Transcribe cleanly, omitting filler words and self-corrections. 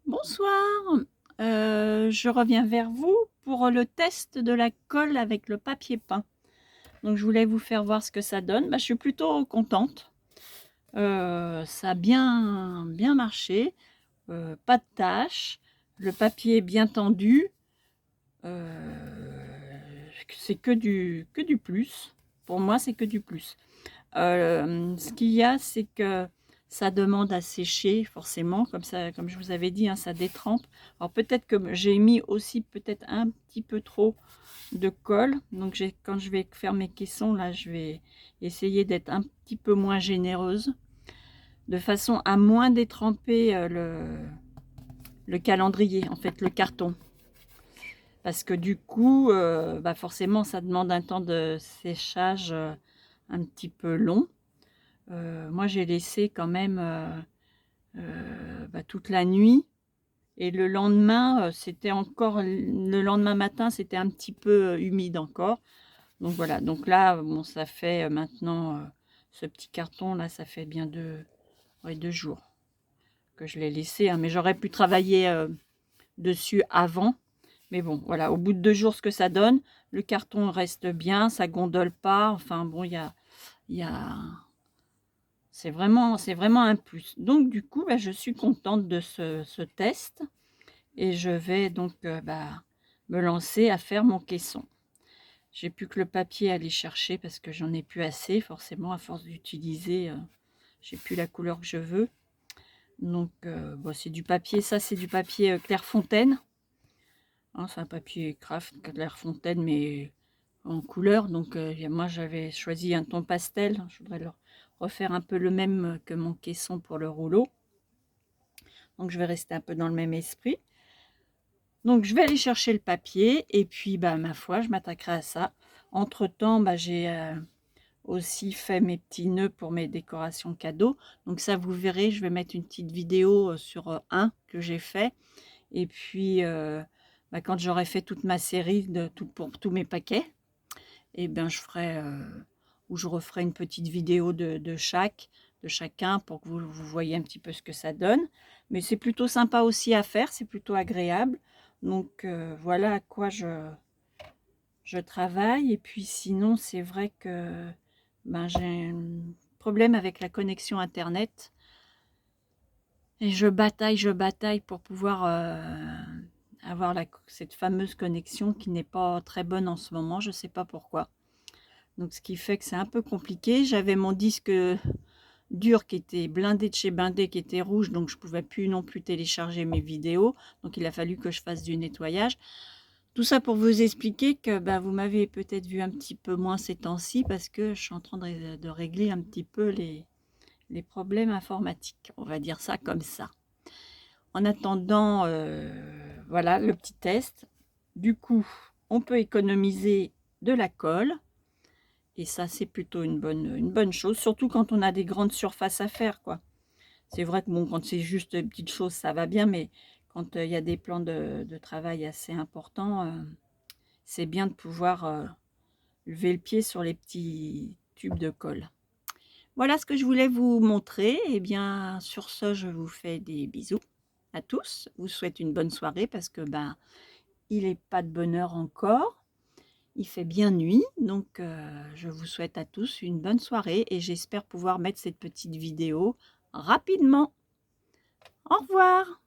Bonsoir, je reviens vers vous pour le test de la colle avec le papier peint. Donc je voulais vous faire voir ce que ça donne. Je suis plutôt contente. Ça a bien marché, pas de taches, le papier est bien tendu, heu, c'est que du plus. Pour moi, c'est que du plus. Ce qu'il y a, c'est que ça demande à sécher forcément, comme ça, comme je vous avais dit, hein, ça détrempe. Alors peut-être que j'ai mis aussi peut-être un petit peu trop de colle, donc quand je vais faire mes caissons là, je vais essayer d'être un petit peu moins généreuse, de façon à moins détremper, le calendrier, en fait, le carton. Parce que du coup, forcément ça demande un temps de séchage, un petit peu long. Moi j'ai laissé quand même, toute la nuit, et le lendemain, c'était encore le lendemain matin, c'était un petit peu, humide encore. Donc voilà, donc là, bon, ça fait, maintenant, ce petit carton là, ça fait bien 2 jours que je l'ai laissé, hein, mais j'aurais pu travailler, dessus avant. Mais bon, voilà, au bout de 2 jours, ce que ça donne, le carton reste bien, ça gondole pas, enfin bon, il y a c'est vraiment un plus. Donc du coup, je suis contente de ce test, et je vais donc, me lancer à faire mon caisson. J'ai plus que le papier à aller chercher parce que j'en ai plus assez forcément à force d'utiliser, j'ai plus la couleur que je veux. Donc bon, c'est du papier, ça c'est du papier, Clairefontaine, hein, c'est un papier craft Clairefontaine mais en couleur. Donc moi j'avais choisi un ton pastel, je voudrais leur refaire un peu le même que mon caisson pour le rouleau. Donc je vais rester un peu dans le même esprit. Donc je vais aller chercher le papier et puis, ma foi, je m'attaquerai à ça. Entre temps, j'ai, aussi fait mes petits nœuds pour mes décorations cadeaux. Donc ça, vous verrez, je vais mettre une petite vidéo, sur, un que j'ai fait, et puis, quand j'aurai fait toute ma série de tout pour tous mes paquets, et je ferai, ou je referai une petite vidéo de chacun pour que vous voyez un petit peu ce que ça donne. Mais c'est plutôt sympa aussi à faire, c'est plutôt agréable. Donc voilà à quoi je travaille. Et puis sinon, c'est vrai que, j'ai un problème avec la connexion internet, et je bataille pour pouvoir, avoir cette fameuse connexion qui n'est pas très bonne en ce moment, je ne sais pas pourquoi. Donc ce qui fait que c'est un peu compliqué. J'avais mon disque, dur, qui était blindé de chez blindé, qui était rouge, donc je pouvais plus non plus télécharger mes vidéos. Donc il a fallu que je fasse du nettoyage. Tout ça pour vous expliquer que, vous m'avez peut-être vu un petit peu moins ces temps-ci parce que je suis en train de régler un petit peu les problèmes informatiques. On va dire ça comme ça. En attendant, voilà le petit test. Du coup, on peut économiser de la colle. Et ça, c'est plutôt une bonne chose, surtout quand on a des grandes surfaces à faire, quoi. C'est vrai que bon, quand c'est juste une petite chose, ça va bien, mais quand, il y a des plans de travail assez importants, c'est bien de pouvoir, lever le pied sur les petits tubes de colle. Voilà ce que je voulais vous montrer. Et bien, sur ce, je vous fais des bisous à tous. Je vous souhaite une bonne soirée parce que, il est pas de bonne heure encore. Il fait bien nuit, donc je vous souhaite à tous une bonne soirée et j'espère pouvoir mettre cette petite vidéo rapidement. Au revoir!